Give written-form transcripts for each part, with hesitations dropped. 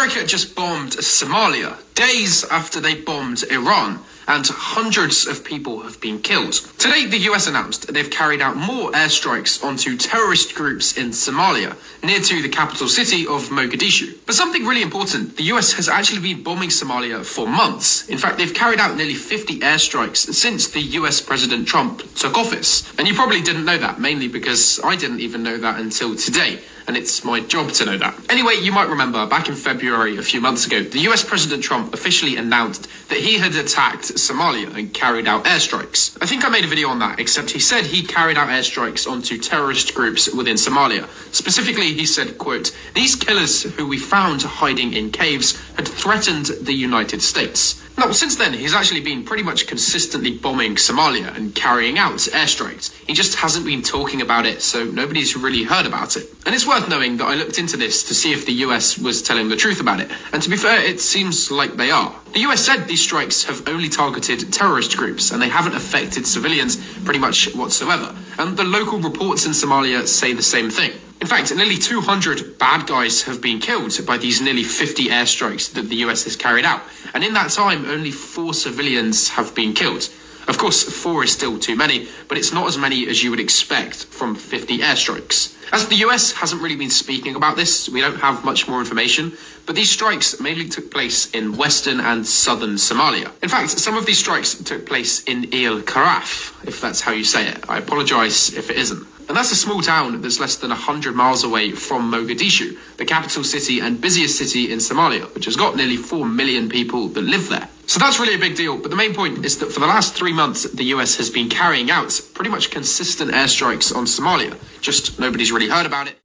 America just bombed Somalia days after they bombed Iran, and hundreds of people have been killed. Today, the US announced they've carried out more airstrikes onto terrorist groups in Somalia, near to the capital city of Mogadishu. But something really important, the US has actually been bombing Somalia for months. In fact, they've carried out nearly 50 airstrikes since the US President Trump took office. And you probably didn't know that, mainly because I didn't even know that until today, and it's my job to know that. Anyway, you might remember back in February a few months ago, the US President Trump officially announced that he had attacked Somalia and carried out airstrikes. I think I made a video on that, except he said he carried out airstrikes onto terrorist groups within Somalia. Specifically, he said, quote, "These killers who we found hiding in caves had threatened the United States." Now, since then, he's actually been pretty much consistently bombing Somalia and carrying out airstrikes. He just hasn't been talking about it, so nobody's really heard about it. And it's worth knowing that I looked into this to see if the US was telling the truth about it. And to be fair, it seems like they are. The US said these strikes have only targeted terrorist groups and they haven't affected civilians pretty much whatsoever. And the local reports in Somalia say the same thing. In fact, nearly 200 bad guys have been killed by these nearly 50 airstrikes that the US has carried out. And in that time, only 4 civilians have been killed. Of course, 4 is still too many, but it's not as many as you would expect from 50 airstrikes. As the US hasn't really been speaking about this, we don't have much more information, but these strikes mainly took place in western and southern Somalia. In fact, some of these strikes took place in El Karaf, if that's how you say it. I apologize if it isn't. And that's a small town that's less than 100 miles away from Mogadishu, the capital city and busiest city in Somalia, which has got nearly 4 million people that live there. So that's really a big deal, but the main point is that for the last 3 months, the US has been carrying out pretty much consistent airstrikes on Somalia. Just nobody's really heard about it.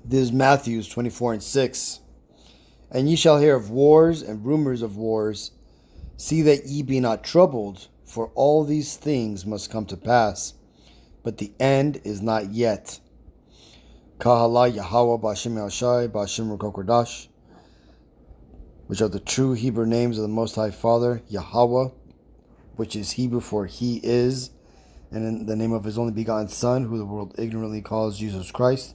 This is Matthew 24:6. And ye shall hear of wars and rumors of wars. See that ye be not troubled, for all these things must come to pass. But the end is not yet. Kahala Yahweh Bashim Yashai Bashim Rukokordash, which are the true Hebrew names of the Most High Father, Yahweh, which is Hebrew for He is, and in the name of His only begotten Son, who the world ignorantly calls Jesus Christ,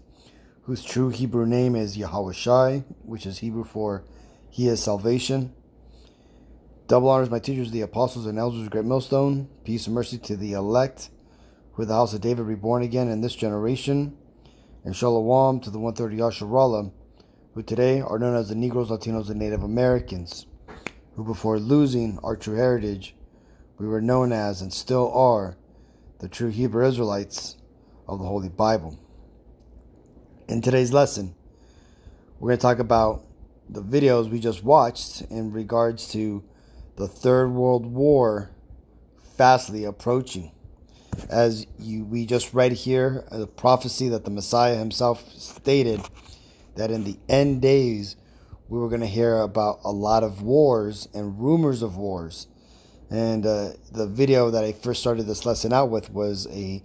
whose true Hebrew name is Yahweh Shai, which is Hebrew for He is salvation. Double honors my teachers, the apostles and elders of Great Millstone. Peace and mercy to the elect, who are the house of David reborn again in this generation. And Shalom to the 130 Yasharallah, who today are known as the Negroes, Latinos, and Native Americans, who before losing our true heritage, we were known as and still are the true Hebrew Israelites of the Holy Bible. In today's lesson, we're going to talk about the videos we just watched in regards to the Third World War fastly approaching. As we just read here, the prophecy that the Messiah himself stated that in the end days we were going to hear about a lot of wars and rumors of wars. And the video that I first started this lesson out with was a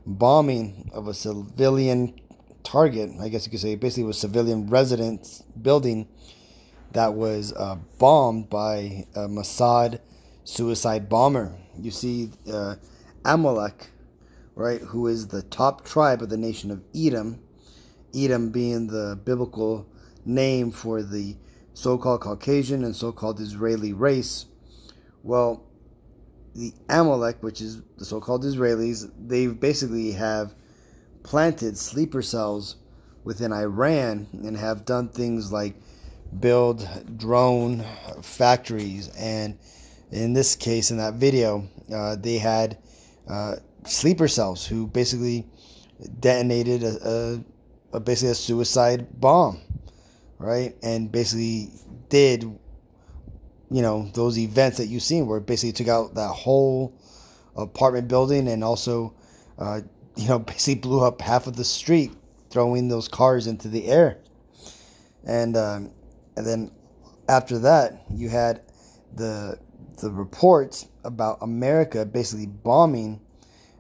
bombing of a civilian target. I guess you could say basically it was a civilian residence building that was bombed by a Mossad suicide bomber. You see Amalek, right, who is the top tribe of the nation of Edom, Edom being the biblical name for the so-called Caucasian and so-called Israeli race. Well, the Amalek, which is the so-called Israelis, they basically have planted sleeper cells within Iran and have done things like build drone factories. And in this case, in that video, they had sleeper cells who basically detonated basically a suicide bomb, right? And basically did, those events that you've seen where it basically took out that whole apartment building and also, basically blew up half of the street, throwing those cars into the air. And then after that, you had the reports about America basically bombing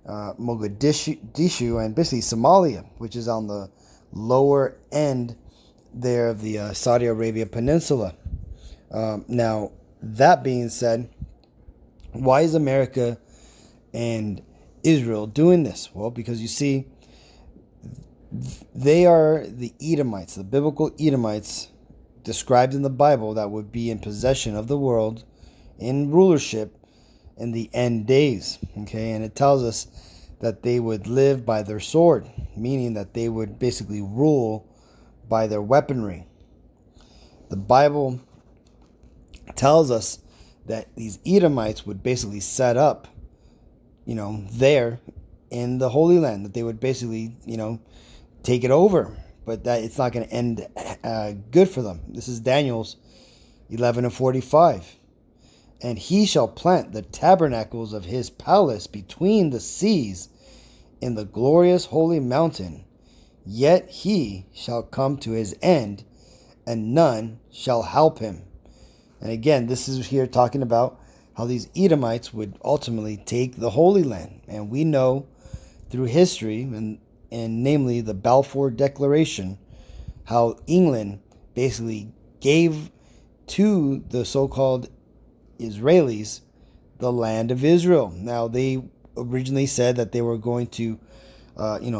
Mogadishu and basically Somalia, which is on the lower end there of the Saudi Arabia Peninsula. Now, that being said, why is America and Israel doing this? Well, because you see, they are the Edomites, the biblical Edomites, described in the Bible that would be in possession of the world in rulership in the end days. Okay, and it tells us that they would live by their sword, meaning that they would basically rule by their weaponry. The Bible tells us that these Edomites would basically set up, there in the Holy Land, that they would basically, take it over, but that it's not going to end good for them. This is Daniel's 11:45. And he shall plant the tabernacles of his palace between the seas in the glorious holy mountain. Yet he shall come to his end, and none shall help him. And again, this is here talking about how these Edomites would ultimately take the Holy Land. And we know through history, and namely the Balfour Declaration, how England basically gave to the so-called Israelis the land of Israel. Now, they originally said that they were going to,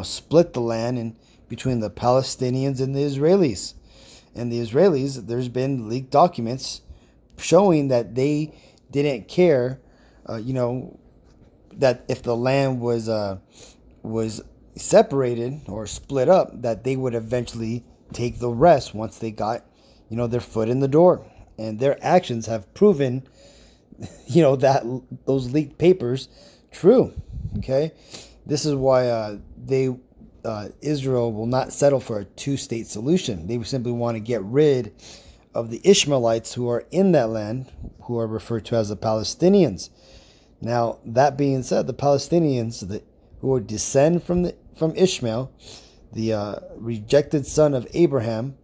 split the land in between the Palestinians and the Israelis. And the Israelis, there's been leaked documents showing that they didn't care, that if the land was separated or split up, that they would eventually take the rest once they got, their foot in the door. And their actions have proven, that those leaked papers true. Okay, this is why Israel will not settle for a two-state solution. They simply want to get rid of the Ishmaelites who are in that land, who are referred to as the Palestinians. Now, that being said, the Palestinians who descend from Ishmael, the rejected son of Abraham,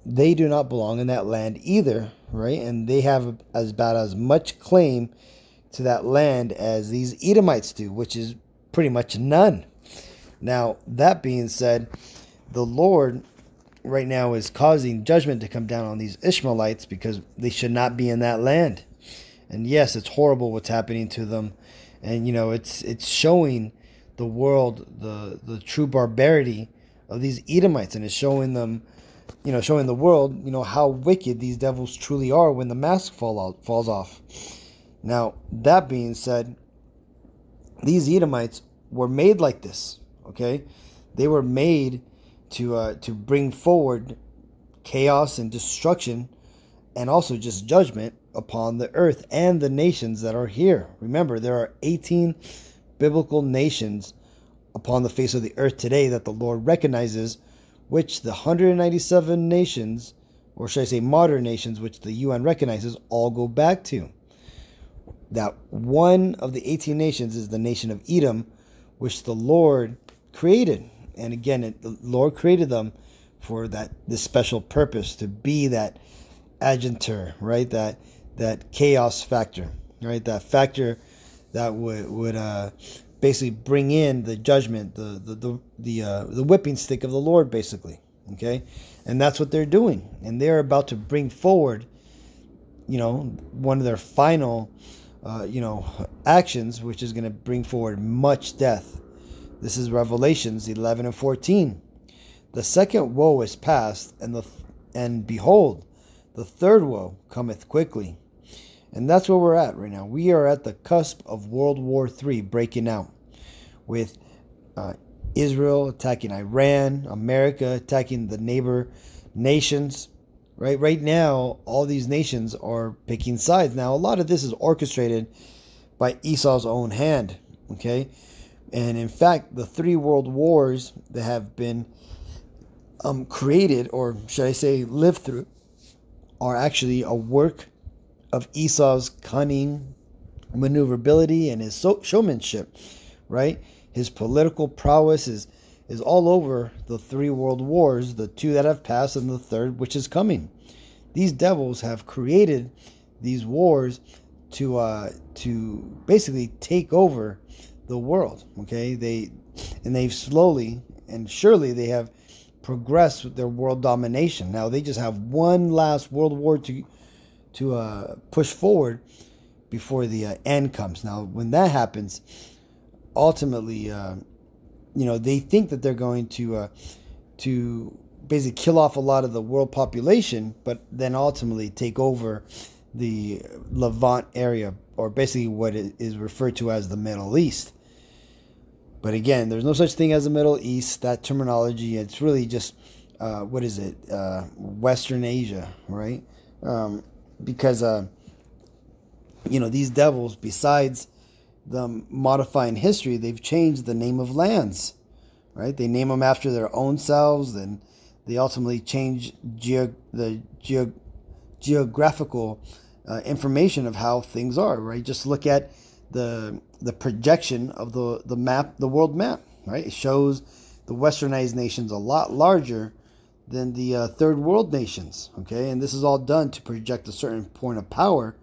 they do not belong in that land either, right? And they have about as much claim to that land as these Edomites do, which is pretty much none. Now, that being said, the Lord right now is causing judgment to come down on these Ishmaelites because they should not be in that land. And yes, it's horrible what's happening to them. And, it's showing the world the true barbarity of these Edomites, and it's showing them, showing the world, how wicked these devils truly are when the mask falls off. Now, that being said, these Edomites were made like this, okay? They were made to bring forward chaos and destruction, and also just judgment upon the earth and the nations that are here. Remember, there are 18 biblical nations upon the face of the earth today that the Lord recognizes, which the 197 nations, or should I say modern nations, which the UN recognizes, all go back to. That one of the 18 nations is the nation of Edom, which the Lord created. And again, the Lord created them for this special purpose, to be that agenter, right? That chaos factor, right? That factor that would basically bring in the judgment, the whipping stick of the Lord, basically. Okay, and that's what they're doing, and they're about to bring forward, one of their final, actions, which is going to bring forward much death. This is Revelations 11:14. The second woe is past, and behold, the third woe cometh quickly. And that's where we're at right now. We are at the cusp of World War III breaking out, with Israel attacking Iran, America attacking the neighbor nations. Right now, all these nations are picking sides. Now, a lot of this is orchestrated by Esau's own hand. Okay, and in fact, the 3 world wars that have been created, or should I say lived through, are actually a work of Esau's cunning, maneuverability, and his showmanship, right? His political prowess is all over the 3 world wars, the 2 that have passed and the 3rd, which is coming. These devils have created these wars to basically take over the world, okay? They've slowly and surely they have progressed with their world domination. Now they just have one last world war to push forward before the end comes. Now, when that happens, ultimately, they think that they're going to basically kill off a lot of the world population, but then ultimately take over the Levant area, or basically what is referred to as the Middle East. But again, there's no such thing as the Middle East. That terminology, it's really just, Western Asia, right? Because, these devils, besides them modifying history, they've changed the name of lands, right? They name them after their own selves, and they ultimately change the geographical information of how things are, right? Just look at the projection of the map, the world map, right? It shows the westernized nations a lot larger than the third world nations, okay? And this is all done to project a certain point of power,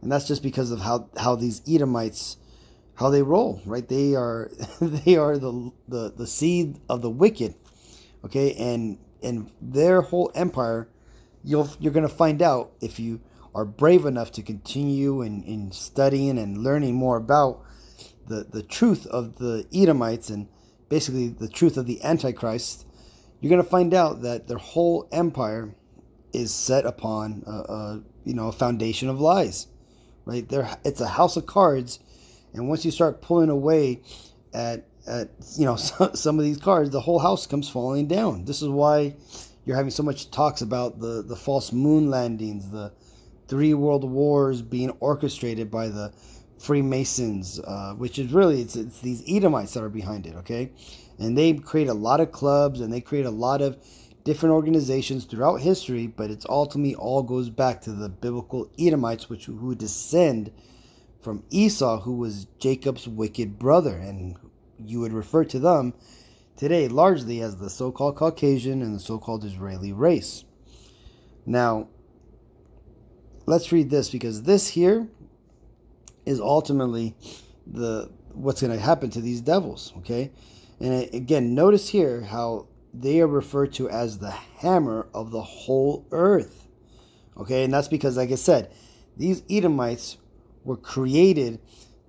and that's just because of how these Edomites, how they roll, right? They are the seed of the wicked, okay? And their whole empire, you're going to find out if you are brave enough to continue in studying and learning more about the truth of the Edomites, and basically the truth of the Antichrist. You're going to find out that their whole empire is set upon a foundation of lies, right? It's a house of cards, and once you start pulling away at some of these cards, the whole house comes falling down. This is why you're having so much talks about the false moon landings, the 3 world wars being orchestrated by the Freemasons, which is really, it's these Edomites that are behind it, okay? And they create a lot of clubs, and they create a lot of different organizations throughout history, but it's ultimately all goes back to the biblical Edomites, who descend from Esau, who was Jacob's wicked brother, and you would refer to them today largely as the so-called Caucasian and the so-called Israeli race. Now, let's read this, because this here is ultimately what's going to happen to these devils, okay? And again, notice here how they are referred to as the hammer of the whole earth, okay? And that's because, like I said, these Edomites were created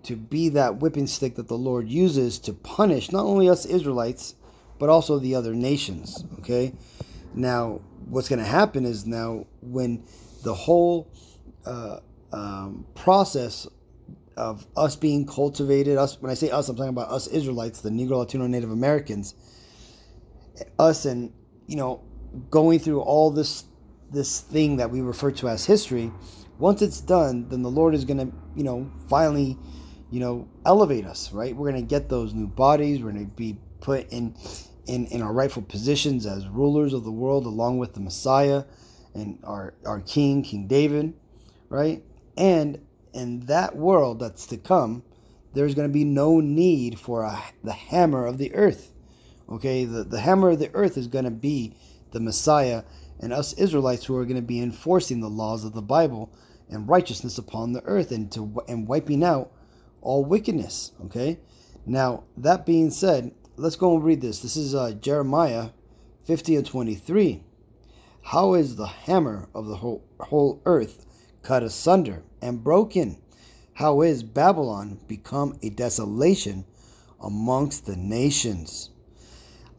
to be that whipping stick that the Lord uses to punish not only us Israelites, but also the other nations, okay? Now, what's going to happen is, now when the whole process of us being cultivated, when I say us, I'm talking about us Israelites, the Negro, Latino, Native Americans, us, and going through all this thing that we refer to as history. Once it's done, then the Lord is going to finally elevate us, right? We're going to get those new bodies. We're going to be put in our rightful positions as rulers of the world, along with the Messiah and our King David, right? And in that world that's to come, there's going to be no need for the hammer of the earth. Okay, the hammer of the earth is going to be the Messiah and us Israelites, who are going to be enforcing the laws of the Bible and righteousness upon the earth, and wiping out all wickedness. Okay, now that being said, let's go and read this. This is Jeremiah 50:23. How is the hammer of the whole earth cut asunder and broken? How is Babylon become a desolation amongst the nations?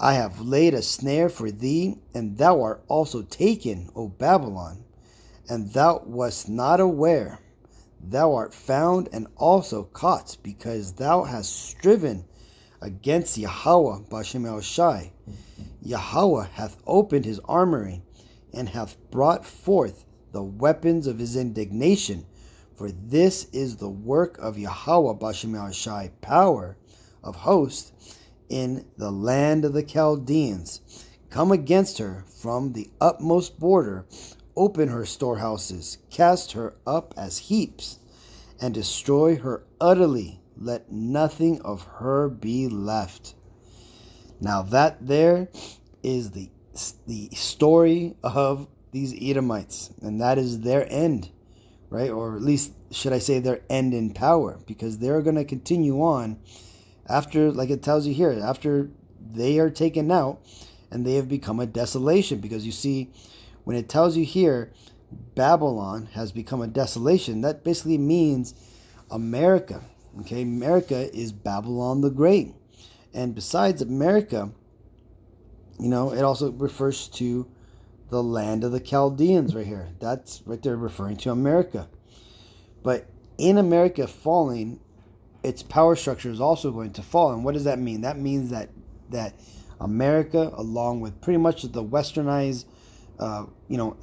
I have laid a snare for thee, and thou art also taken, O Babylon, and thou wast not aware. Thou art found and also caught, because thou hast striven against Yahweh Bashem El Shai. Yahweh hath opened his armory, and hath brought forth the weapons of his indignation. For this is the work of Yahweh Bashem El Shai, power of hosts, in the land of the Chaldeans. Come against her from the utmost border, open her storehouses, cast her up as heaps, and destroy her utterly. Let nothing of her be left. Now that there is the story of these Edomites, and that is their end, right? Or at least, should I say, their end in power, because they're going to continue on after, like it tells you here, after they are taken out and they have become a desolation. Because you see, when it tells you here, Babylon has become a desolation, that basically means America. Okay, America is Babylon the Great. And besides America, it also refers to the land of the Chaldeans right here. That's right there referring to America. But in America falling, its power structure is also going to fall. And what does that mean? That means that America, along with pretty much the westernized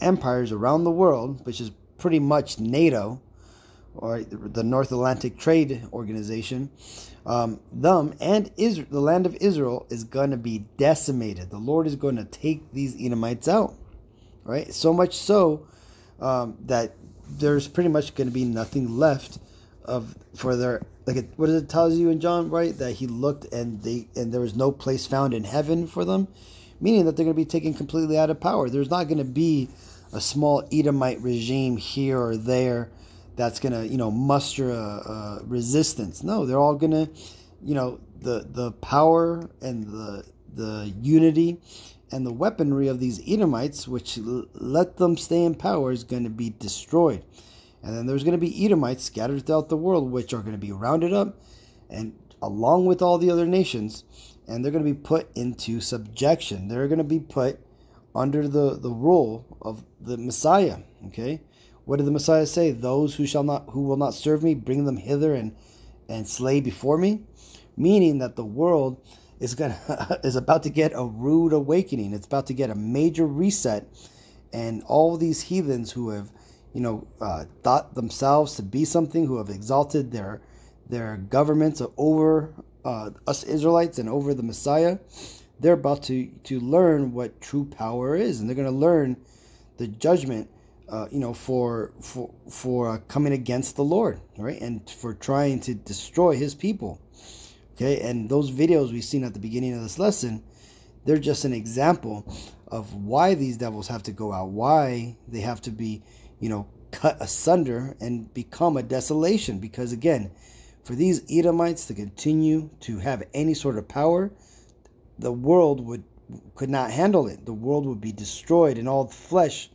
empires around the world, which is pretty much NATO, or the North Atlantic Trade Organization, them and Israel, the land of Israel, is going to be decimated. The Lord is going to take these Edomites out, right? So much so that there's pretty much going to be nothing left for their, what does it tell you in John, right? That he looked and there was no place found in heaven for them, meaning that they're going to be taken completely out of power. There's not going to be a small Edomite regime here or there that's going to, muster a resistance. No, they're all going to, the power and the unity and the weaponry of these Edomites, which let them stay in power, is going to be destroyed. And then there's going to be Edomites scattered throughout the world, which are going to be rounded up, and along with all the other nations, and they're going to be put into subjection. They're going to be put under the rule of the Messiah. Okay, what did the Messiah say? Those who will not serve me, bring them hither and slay before me. Meaning that the world is about to get a rude awakening. It's about to get a major reset, and all these heathens who have thought themselves to be something, who have exalted their governments over us Israelites and over the Messiah, they're about to learn what true power is, and they're going to learn the judgment, for coming against the Lord, right, and for trying to destroy His people. Okay, and those videos we've seen at the beginning of this lesson, they're just an example of why these devils have to go out, why they have to be cut asunder and become a desolation. Because again, for these Edomites to continue to have any sort of power, the world could not handle it. The world would be destroyed, and all flesh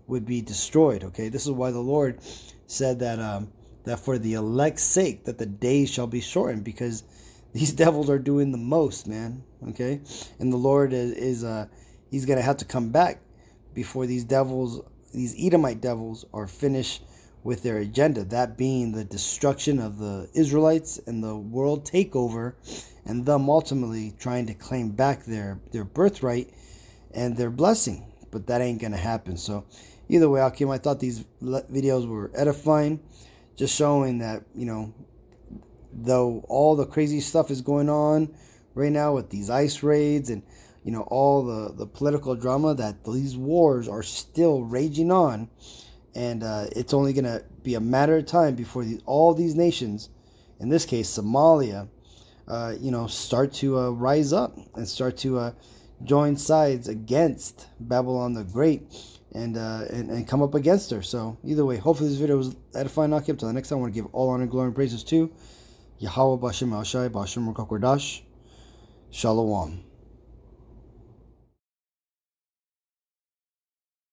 would be destroyed. Okay, this is why the Lord said that that for the elect's sake, that the days shall be shortened, because these devils are doing the most, man. Okay, and the Lord is He's gonna have to come back before these Edomite devils are finished with their agenda, that being the destruction of the Israelites and the world takeover, and them ultimately trying to claim back their birthright and their blessing. But that ain't gonna happen. So either way, Akim, I thought these videos were edifying, just showing that, though all the crazy stuff is going on right now with these ICE raids and all the political drama, that these wars are still raging on, and it's only going to be a matter of time before all these nations, in this case Somalia, start to rise up and start to join sides against Babylon the Great, and come up against her. So either way, hopefully this video was edifying. Until the next time, I want to give all honor, glory, and praises to Yahweh Bashem Al Shai Bashem Rukakordash. Shalom.